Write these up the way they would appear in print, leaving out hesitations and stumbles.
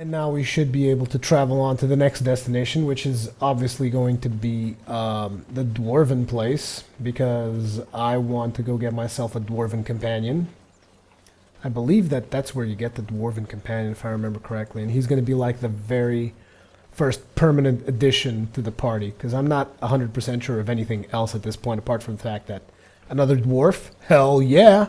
And now we should be able to travel on to the next destination, which is obviously going to be the Dwarven place, because I want to go get myself a Dwarven companion. I believe that that's where you get the Dwarven companion, if I remember correctly, and he's going to be like the very first permanent addition to the party, because I'm not 100% sure of anything else at this point, apart from the fact that another dwarf? Hell yeah!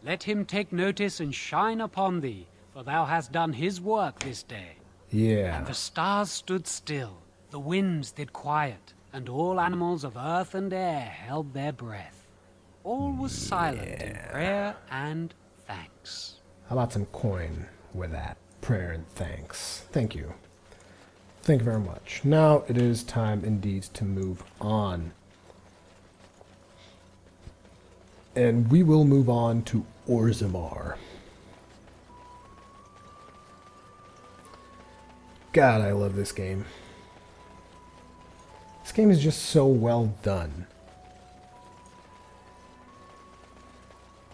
Let him take notice and shine upon thee, for thou hast done his work this day. Yeah. And the stars stood still, the winds did quiet, and all animals of earth and air held their breath. All was silent in prayer and thanks. How about some coin with that? Prayer and thanks. Thank you. Thank you very much. Now it is time indeed to move on. And we will move on to Orzammar. God, I love this game. This game is just so well done.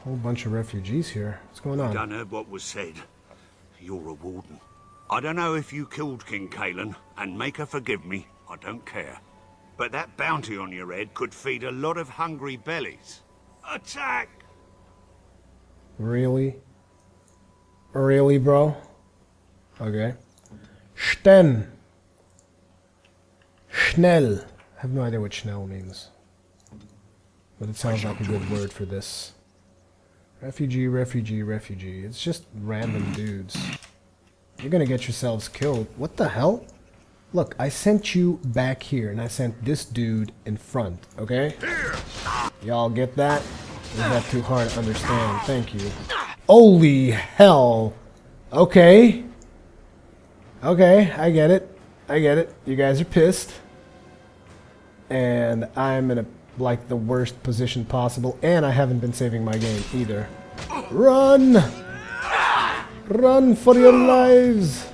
Whole bunch of refugees here. What's going on? I done heard what was said. You're a warden. I don't know if you killed King Kalen, and make her forgive me, I don't care. But that bounty on your head could feed a lot of hungry bellies. Attack! Really? Really, bro? Okay. Sten. Schnell. I have no idea what Schnell means. But it sounds like a good word for this. Refugee, refugee, refugee. It's just random dudes. You're gonna get yourselves killed. What the hell? Look, I sent you back here, and I sent this dude in front, okay? Y'all get that? Is that too hard to understand? Thank you. Holy hell! Okay. Okay, I get it. I get it. You guys are pissed. And I'm in a, like, the worst position possible, and I haven't been saving my game either. Run! Run for your lives!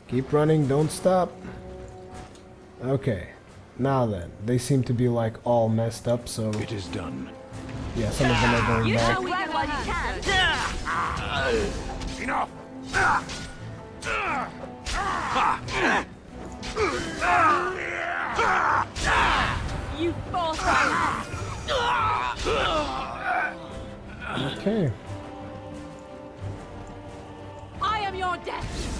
Keep running, don't stop. Okay. Now then, they seem to be like all messed up, so it is done. Yeah, some of them are going back. Enough! You force Okay. I am your death.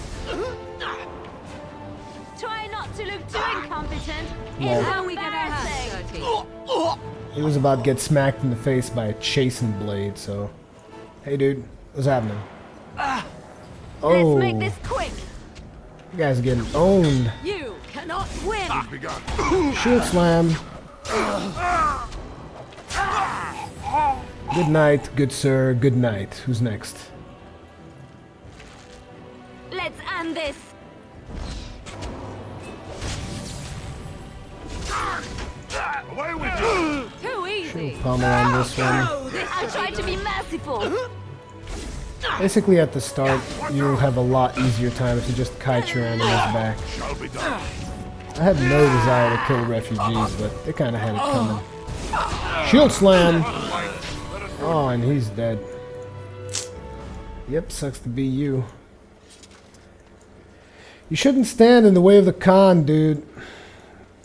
Try not to look too incompetent. Lol. How we get our hands dirty. He was about to get smacked in the face by a chasing blade, so... Hey dude, what's happening? Oh, Let's make this quick. you guys are getting owned. You cannot win. Shield slam. Good night, good sir, good night. Who's next? Let's end this. Away with you! Too easy. Pummel on this one. I tried to be merciful. Basically at the start, you'll have a lot easier time if you just kite your enemies back. Shall be done. I had no desire to kill refugees, but they kinda had it coming. Shield slam! Oh, and he's dead. Yep, sucks to be you. You shouldn't stand in the way of the Khan, dude.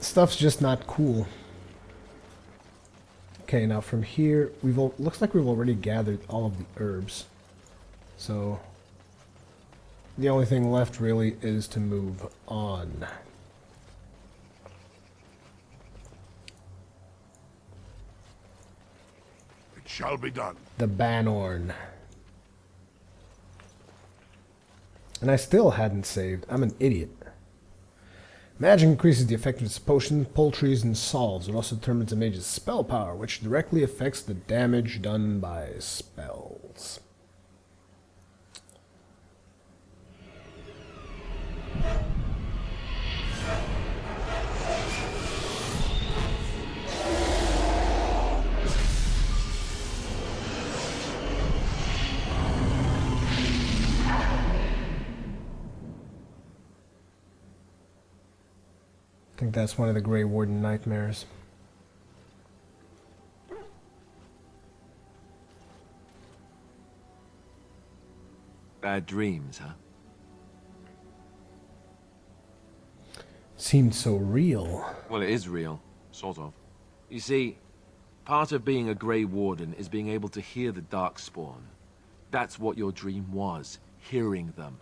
Stuff's just not cool. Okay, now from here, looks like we've already gathered all of the herbs. So, the only thing left really is to move on. It shall be done. The Banorn. And I still hadn't saved. I'm an idiot. Magic increases the effectiveness of potions, poultries, and salves. It also determines a mage's spell power, which directly affects the damage done by spells. I think that's one of the Grey Warden nightmares. bad dreams, huh? Seemed so real. Well, it is real. Sort of. You see, part of being a Grey Warden is being able to hear the Darkspawn. That's what your dream was, hearing them.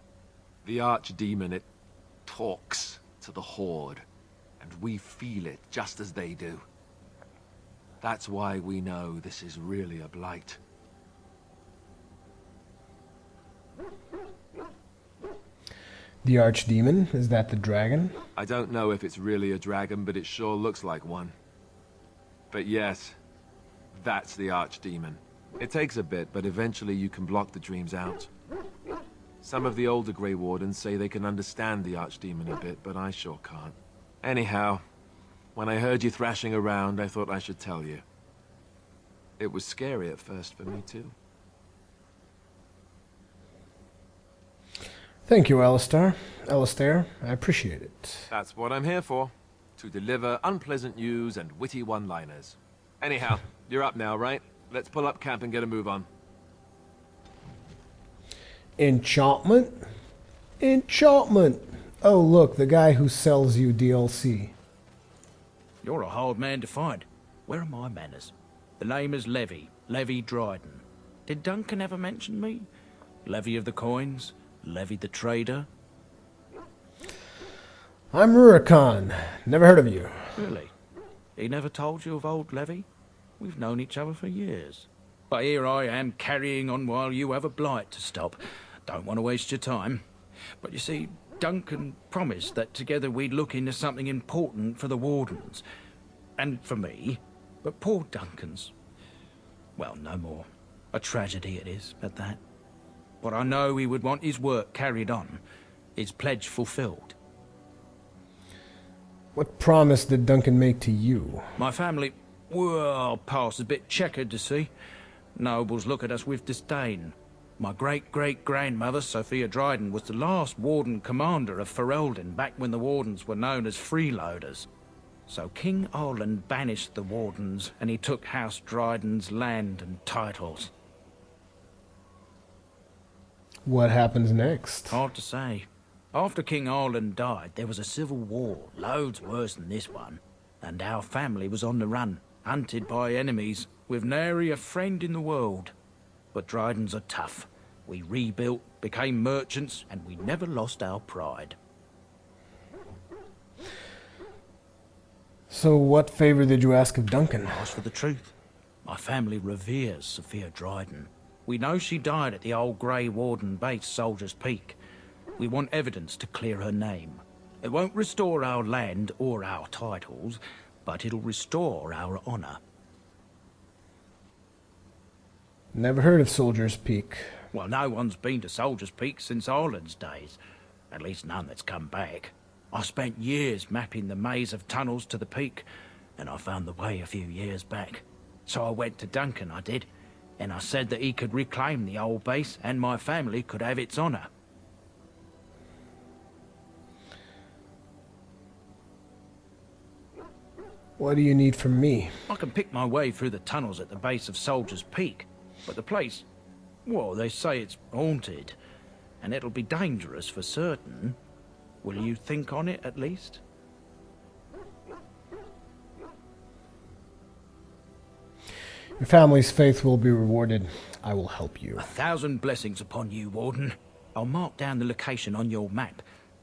The Archdemon, it talks to the Horde, and we feel it just as they do. That's why we know this is really a blight. The Archdemon? Is that the dragon? I don't know if it's really a dragon, but it sure looks like one. But yes, that's the Archdemon. It takes a bit, but eventually you can block the dreams out. Some of the older Grey Wardens say they can understand the Archdemon a bit, but I sure can't. Anyhow, when I heard you thrashing around, I thought I should tell you. It was scary at first for me, too. Thank you, Alistair. Alistair, I appreciate it. That's what I'm here for. To deliver unpleasant news and witty one-liners. Anyhow, you're up now, right? Let's pull up camp and get a move on. Enchantment? Enchantment! Oh, look, the guy who sells you DLC. You're a hard man to find. Where are my manners? The name is Levy. Levy Dryden. Did Duncan ever mention me? Levy of the coins? Levy the trader? I'm Rurikhan. Never heard of you. Really? He never told you of old Levy? We've known each other for years. But here I am carrying on while you have a blight to stop. Don't want to waste your time. But you see, Duncan promised that together we'd look into something important for the Wardens. And for me. But poor Duncan's... well, no more. A tragedy it is, at that. But I know he would want his work carried on. His pledge fulfilled. What promise did Duncan make to you? My family... well, past a bit checkered to see. Nobles look at us with disdain. My great-great-grandmother, Sophia Dryden, was the last Warden Commander of Ferelden back when the Wardens were known as freeloaders. So King Arland banished the Wardens, and he took House Dryden's land and titles. What happens next? Hard to say. After King Arland died, there was a civil war, loads worse than this one. And our family was on the run, hunted by enemies, with nary a friend in the world. But Drydens are tough. We rebuilt, became merchants, and we never lost our pride. So what favor did you ask of Duncan? Ask for the truth. My family reveres Sophia Dryden. We know she died at the old Grey Warden base, Soldier's Peak. We want evidence to clear her name. It won't restore our land or our titles, but it'll restore our honor. Never heard of Soldier's Peak. Well, no one's been to Soldier's Peak since Arland's days. At least none that's come back. I spent years mapping the maze of tunnels to the peak, and I found the way a few years back. So I went to Duncan, I did, and I said that he could reclaim the old base and my family could have its honor. What do you need from me? I can pick my way through the tunnels at the base of Soldier's Peak, but the place, well, they say it's haunted, and it'll be dangerous for certain. Will you think on it, at least? Your family's faith will be rewarded. I will help you. 1,000 blessings upon you, Warden. I'll mark down the location on your map.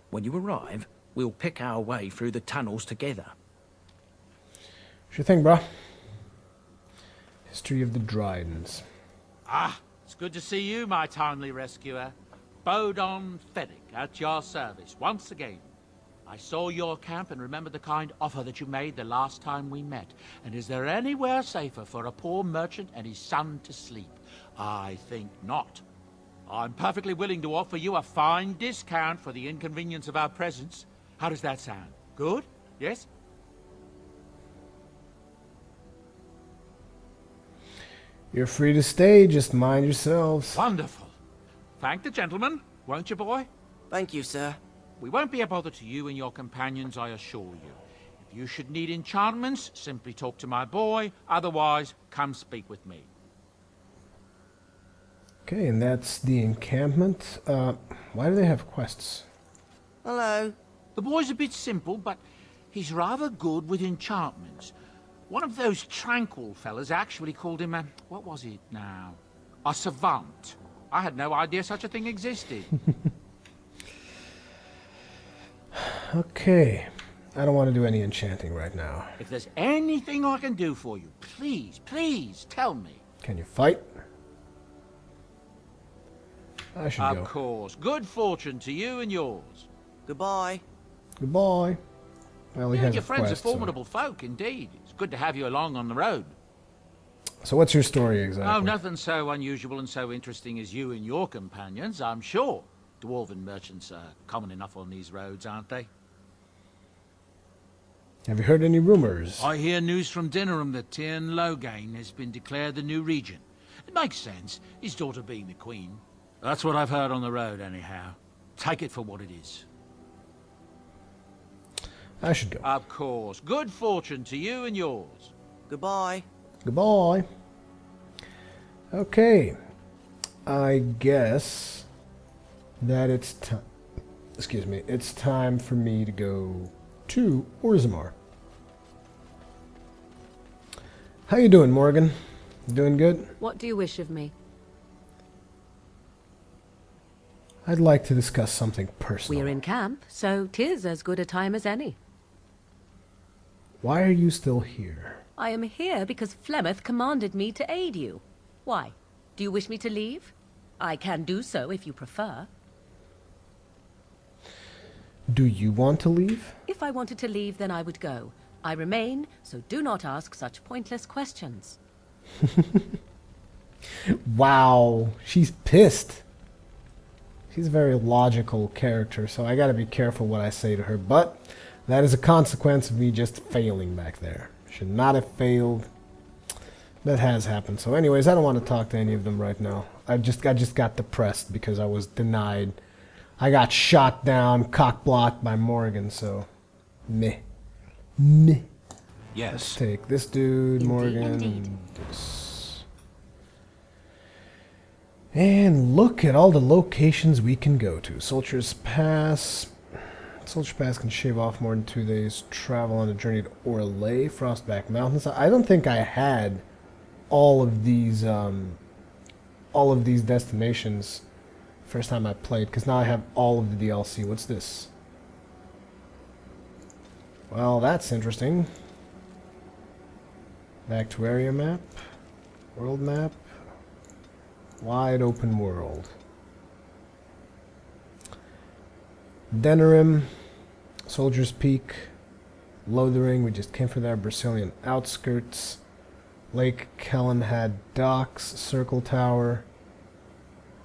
When you arrive, we'll pick our way through the tunnels together. Sure thing, brah. History of the Drydens. Ah, it's good to see you, my timely rescuer. Bodon Fennick, at your service, once again. I saw your camp and remember the kind offer that you made the last time we met. And is there anywhere safer for a poor merchant and his son to sleep? I think not. I'm perfectly willing to offer you a fine discount for the inconvenience of our presence. How does that sound? Good? Yes? You're free to stay, just mind yourselves. Wonderful. Thank the gentleman, won't you, boy? Thank you, sir. We won't be a bother to you and your companions, I assure you. If you should need enchantments, simply talk to my boy. Otherwise, come speak with me. Okay, and that's the encampment. Why do they have quests? Hello. The boy's a bit simple, but he's rather good with enchantments. One of those tranquil fellas actually called him a... what was it now? A savant. I had no idea such a thing existed. Okay. I don't want to do any enchanting right now. If there's anything I can do for you, please, please tell me. Can you fight? I should go. Of course. Good fortune to you and yours. Goodbye. Goodbye. Well, he You has and your a friends quest, are formidable folk, indeed. It's good to have you along on the road. So what's your story exactly? Oh, nothing so unusual and so interesting as you and your companions, I'm sure. Dwarven merchants are common enough on these roads, aren't they? Have you heard any rumors? I hear news from Dinnerham that Tyrn Logain has been declared the new regent. It makes sense, his daughter being the queen. That's what I've heard on the road, anyhow. Take it for what it is. I should go. Of course. Good fortune to you and yours. Goodbye. Goodbye. Okay. I guess that it's time. Excuse me. It's time for me to go to Orzammar. How you doing, Morgan? Doing good? What do you wish of me? I'd like to discuss something personal. We're in camp, so 'tis as good a time as any. Why are you still here? I am here because Flemeth commanded me to aid you. Why? Do you wish me to leave? I can do so if you prefer. Do you want to leave? If I wanted to leave, then I would go. I remain, so do not ask such pointless questions. Wow, she's pissed. She's a very logical character, so I gotta be careful what I say to her. But that is a consequence of me just failing back there. Should not have failed. That has happened. So anyways, I don't want to talk to any of them right now. I just got depressed because I was denied. I got shot down, cock-blocked by Morgan, so meh. Meh. Let's take this dude, Morgan, and this. And look at all the locations we can go to. Soldier's Pass. Soldier Pass can shave off more than 2 days. Travel on a journey to Orlais, Frostback Mountains. I don't think I had all of these destinations first time I played, because now I have all of the DLC. What's this? Well, that's interesting. Back to area map. World map. Wide open world. Dinnerham. Soldier's Peak. Lothering. We just came from there. Brazilian outskirts. Lake Kellenhad Docks. Circle Tower.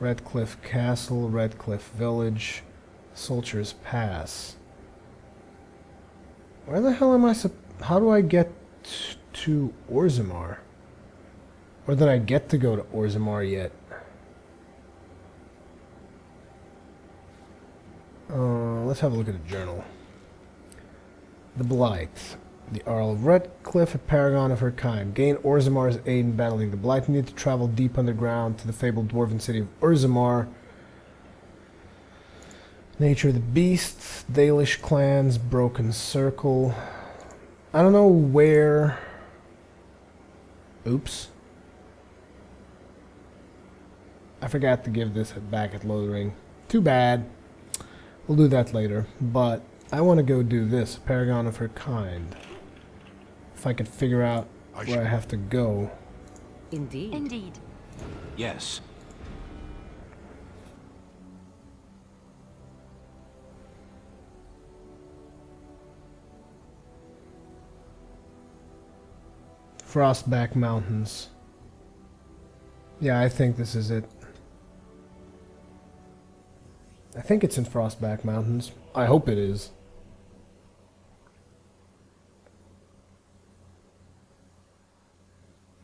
Redcliffe Castle. Redcliffe Village. Soldier's Pass. Where the hell am I how do I get to Orzammar? Or did I get to go to Orzammar yet? Let's have a look at the journal. The Blight. The Earl of Redcliffe, a paragon of her kind. Gain Orzammar's aid in battling the Blight. Need to travel deep underground to the fabled dwarven city of Orzammar. Nature of the Beasts. Dalish clans. Broken Circle. I don't know where... Oops. I forgot to give this back at Lothering. Too bad. We'll do that later. But I want to go do this. Paragon of her kind. If I could figure out where I have to go. Indeed. Indeed. Yes. Frostback Mountains. Yeah, I think this is it. I think it's in Frostback Mountains. I hope it is.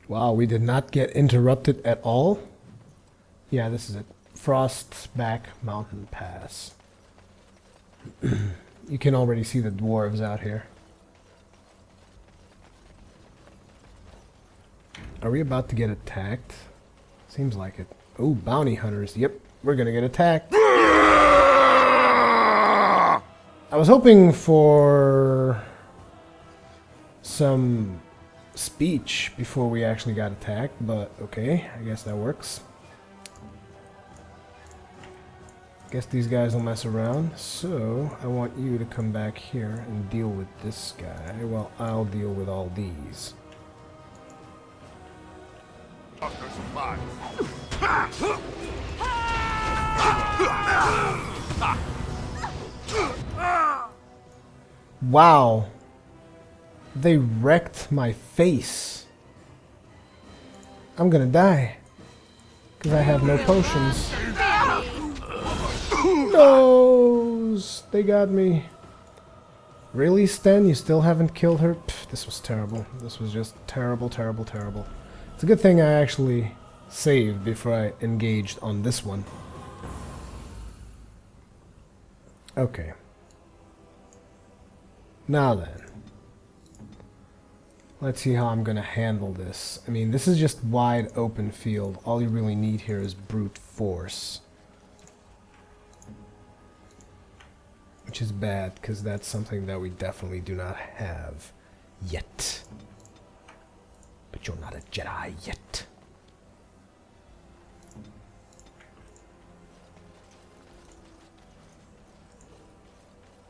Wow, we did not get interrupted at all? Yeah, this is it. Frostback Mountain Pass. You can already see the dwarves out here. Are we about to get attacked? Seems like it. Oh, bounty hunters. Yep, we're gonna get attacked. I was hoping for some speech before we actually got attacked, but okay, I guess that works. Guess these guys will mess around, so I want you to come back here and deal with this guy while I'll deal with all these. Wow. They wrecked my face. I'm gonna die. Because I have no potions. Noes! They got me. Really, Sten? You still haven't killed her? Pff, this was terrible. This was just terrible, terrible, terrible. It's a good thing I actually saved before I engaged on this one. Okay. Now then. Let's see how I'm gonna handle this. I mean, this is just wide open field. All you really need here is brute force. Which is bad, because that's something that we definitely do not have yet. But you're not a Jedi yet.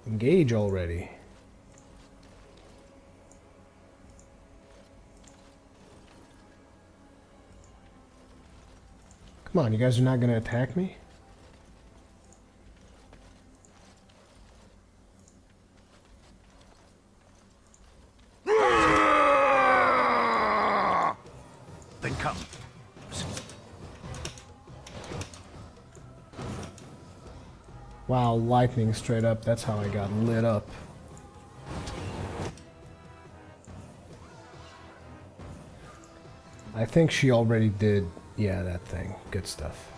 Engage already. Come on, you guys are not going to attack me? Then come. Wow, lightning straight up. That's how I got lit up. I think she already did, yeah, that thing. Good stuff.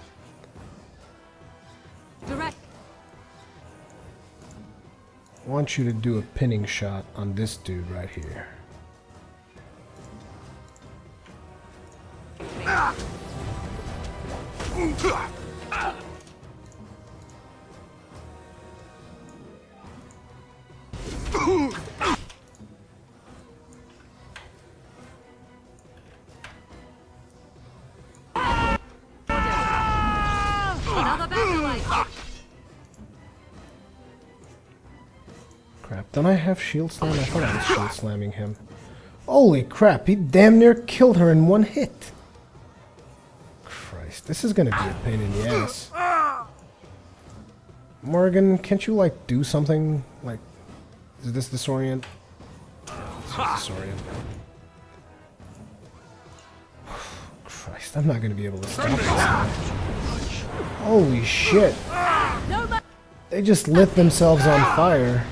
Direct. I want you to do a pinning shot on this dude right here. Another battle light. Crap, don't I have shield slam? I thought I was shield slamming him. Holy crap, he damn near killed her in one hit. Christ, this is gonna be a pain in the ass. Morgan, can't you, like, do something? Like, is this disorient? Yeah, this is disorient. Christ, I'm not gonna be able to stop this guy. Holy shit. They just lit themselves on fire.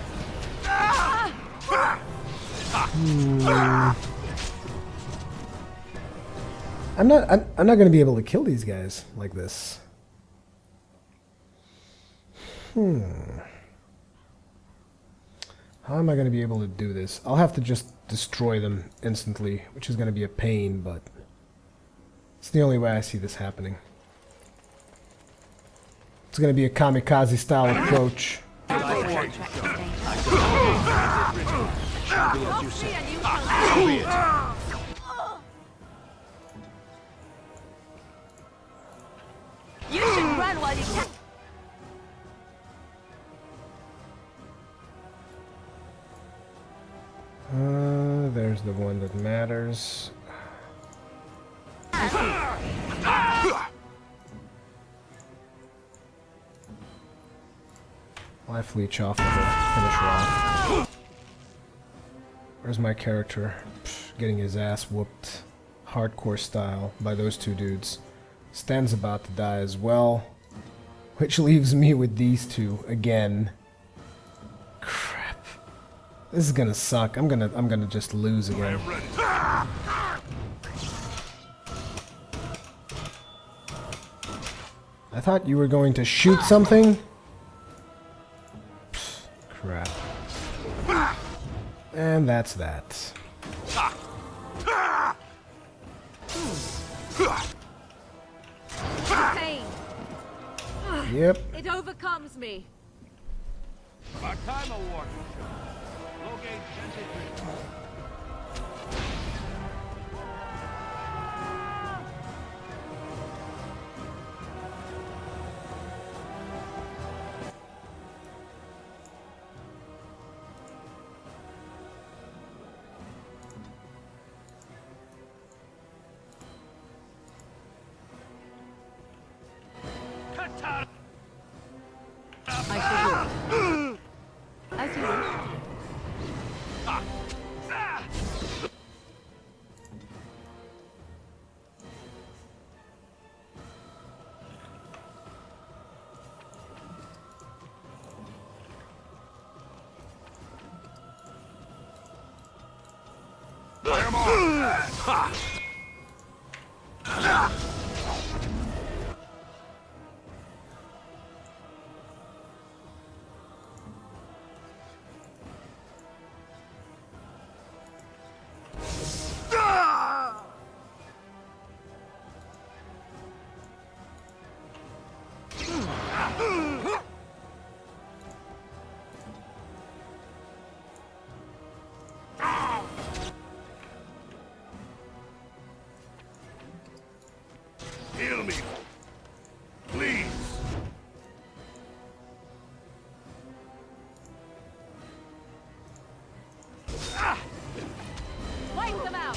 I'm not gonna be able to kill these guys like this. How am I gonna be able to do this? I'll have to just destroy them instantly, which is gonna be a pain, but it's the only way I see this happening. It's gonna be a kamikaze style approach. You should run while you can. There's the one that matters. Life leech off of her, finish her off. Where's my character? Pff, getting his ass whooped, hardcore style, by those two dudes. Stan's about to die as well, which leaves me with these two again. Crap. This is gonna suck. I'm gonna just lose again. I thought you were going to shoot something. Pfft, crap. And that's that. Yep. It overcomes me. About time a war show. Low gauge sensei. I shall do it. As you wish. Heal me. Please. Wipe them out.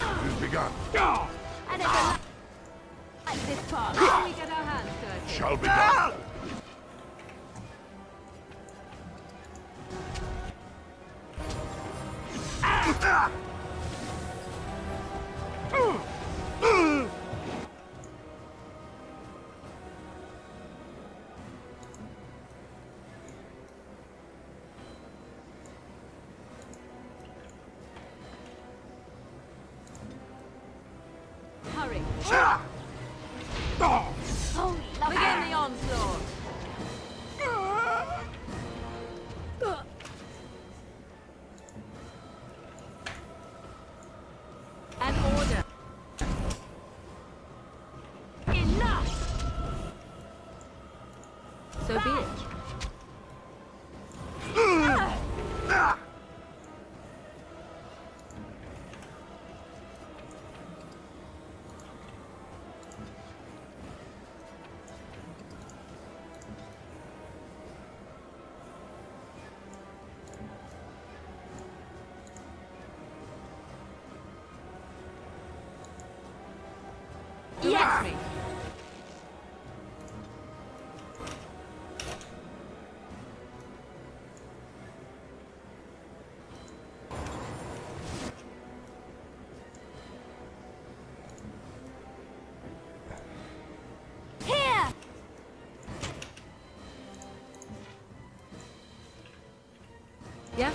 Who's begun? And it's a like this part. Before we get our hands dirty. Shall be done. Hurry. Oh, begin the onslaught. An order. Enough. So be it. Yes. Me. Here. Yes?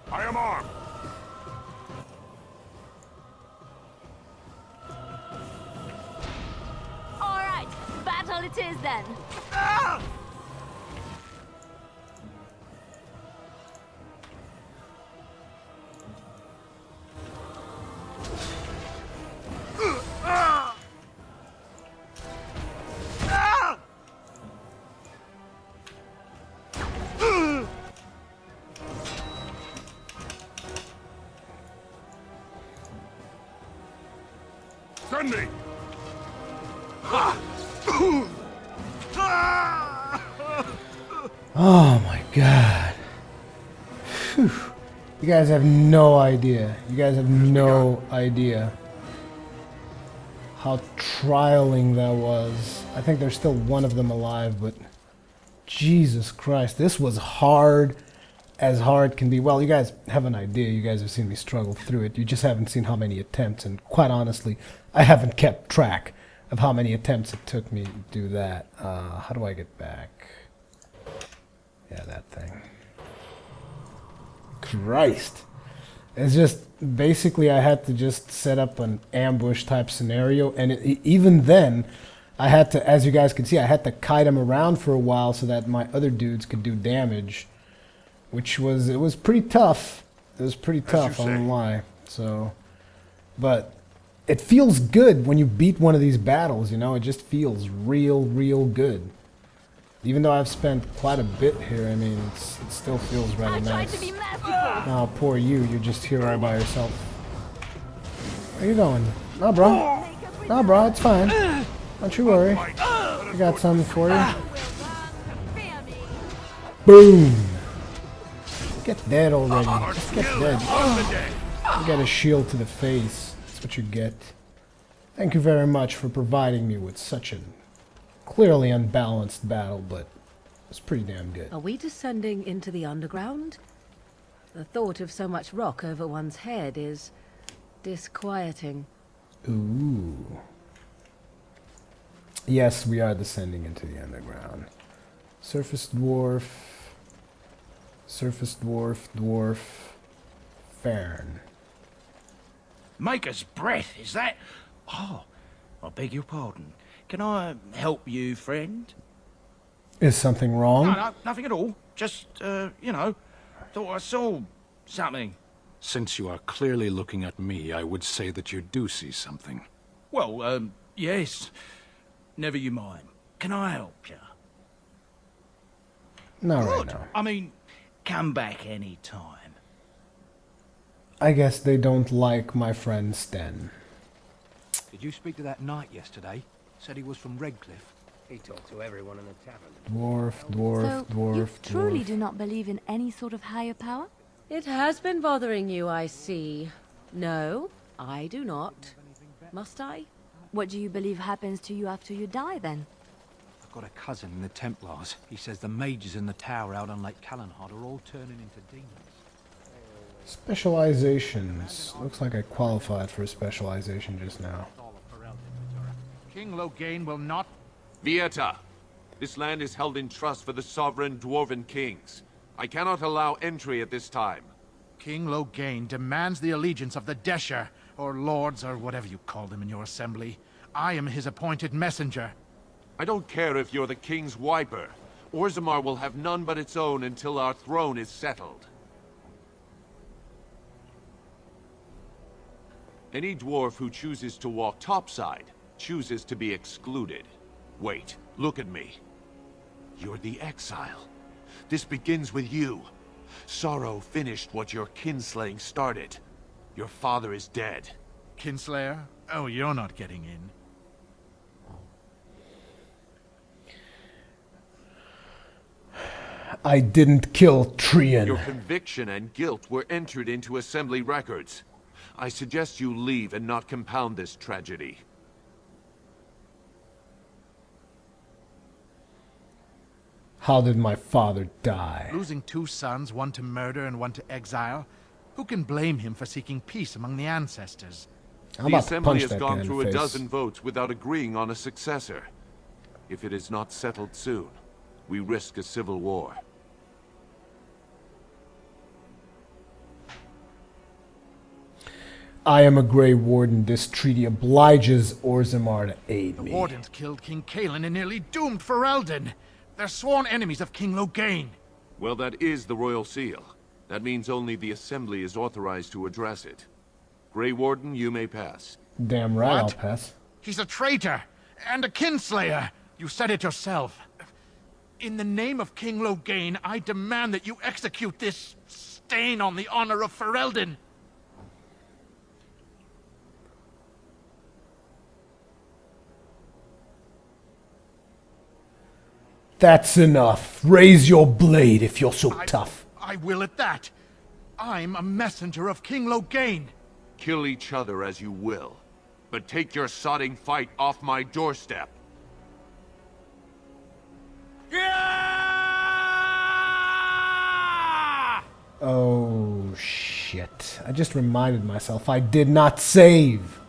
I am armed. All right. Battle it is then. Send me. Oh my god. Phew. You guys have no idea. You guys have no idea how trialing that was. I think there's still one of them alive, but Jesus Christ, this was hard as hard can be. Well, you guys have an idea. You guys have seen me struggle through it. You just haven't seen how many attempts, and quite honestly, I haven't kept track. of how many attempts it took me to do that. How do I get back? Yeah, that thing. Christ. It's just, basically I had to just set up an ambush type scenario, and even then, I had to, as you guys can see, I had to kite him around for a while so that my other dudes could do damage, which was, it was pretty tough. It was pretty tough, I won't lie. So, but it feels good when you beat one of these battles, you know, it just feels real good. Even though I've spent quite a bit here, I mean, it still feels rather nice. To be merciful. Oh, poor you, you're just here all by yourself. Where you going? No, bro. No, bro, it's fine. Don't you worry. I got something for you. Boom! Get dead already. Just get dead. You got a shield to the face. That's what you get. Thank you very much for providing me with such a clearly unbalanced battle, but it's pretty damn good. Are we descending into the underground? The thought of so much rock over one's head is disquieting. Ooh. Yes, we are descending into the underground. Surface dwarf. Surface dwarf, dwarf. Fern. Maker's breath, is that? Oh, I beg your pardon. Can I help you, friend? Is something wrong? No, nothing at all. Just, you know, thought I saw something. Since you are clearly looking at me, I would say that you do see something. Well, yes. Never you mind. Can I help you? Not right Good. now. I mean, come back any time. I guess they don't like my friend Sten. Did you speak to that knight yesterday? Said he was from Redcliffe. He talked to everyone in the tavern. Dwarf, dwarf, So, dwarf, you truly dwarf. do not believe in any sort of higher power? It has been bothering you, I see. No, I do not. Must I? What do you believe happens to you after you die, then? I've got a cousin in the Templars. He says the mages in the tower out on Lake Callanhad are all turning into demons. Specializations. Looks like I qualified for a specialization just now. King Logain will not... Vieta, this land is held in trust for the sovereign dwarven kings. I cannot allow entry at this time. King Logain demands the allegiance of the Desher, or lords, or whatever you call them in your assembly. I am his appointed messenger. I don't care if you're the king's wiper. Orzammar will have none but its own until our throne is settled. Any dwarf who chooses to walk topside chooses to be excluded. Wait, look at me. You're the exile. This begins with you. Sorrow finished what your kinslaying started. Your father is dead. Kinslayer? Oh, you're not getting in. I didn't kill Trian. Your conviction and guilt were entered into assembly records. I suggest you leave and not compound this tragedy. How did my father die? Losing two sons, one to murder and one to exile, who can blame him for seeking peace among the ancestors? I'm The about to assembly punch has that guy gone in through the a face. dozen votes without agreeing on a successor. If it is not settled soon, we risk a civil war. I am a Grey Warden. This treaty obliges Orzammar to aid The me. Wardens killed King Cailan and nearly doomed Ferelden. They're sworn enemies of King Logain. Well, that is the royal seal. That means only the assembly is authorized to address it. Grey Warden, you may pass. Damn right, What? I'll pass. He's a traitor and a kinslayer. You said it yourself. In the name of King Logain, I demand that you execute this stain on the honor of Ferelden. That's enough. Raise your blade if you're so tough. I will at that. I'm a messenger of King Logain. Kill each other as you will, but take your sodding fight off my doorstep. Oh, shit. I just reminded myself I did not save.